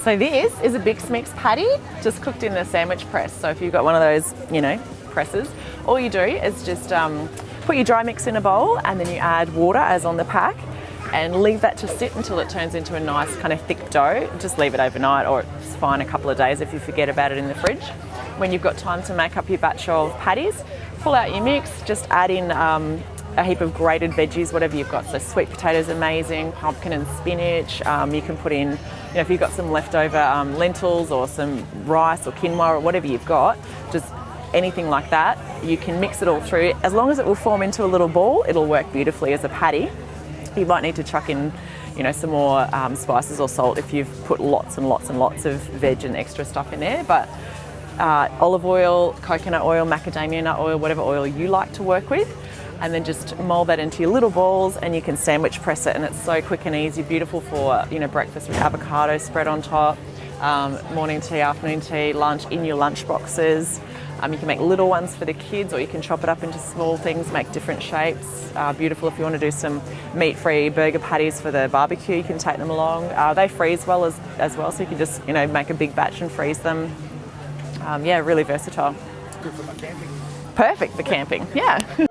So this is a Bixmix patty, just cooked in a sandwich press. So if you've got one of those, presses, all you do is just put your dry mix in a bowl and then you add water as on the pack and leave that to sit until it turns into a nice kind of thick dough. Just leave it overnight, or it's fine a couple of days if you forget about it in the fridge. When you've got time to make up your batch of patties, pull out your mix, just add in a heap of grated veggies, whatever you've got. So sweet potatoes, amazing, pumpkin and spinach. You can put in, if you've got some leftover lentils or some rice or quinoa or whatever you've got, just anything like that. You can mix it all through. As long as it will form into a little ball, it'll work beautifully as a patty. You might need to chuck in, some more spices or salt if you've put lots and lots and lots of veg and extra stuff in there. But olive oil, coconut oil, macadamia nut oil, whatever oil you like to work with, and then just mold that into your little balls and you can sandwich press it, and it's so quick and easy, beautiful for breakfast with avocado spread on top, morning tea, afternoon tea, lunch in your lunchboxes. You can make little ones for the kids, or you can chop it up into small things, make different shapes. Beautiful if you want to do some meat-free burger patties for the barbecue, you can take them along. They freeze well as well, so you can just make a big batch and freeze them. Really versatile. Good for my camping. Perfect for camping, yeah.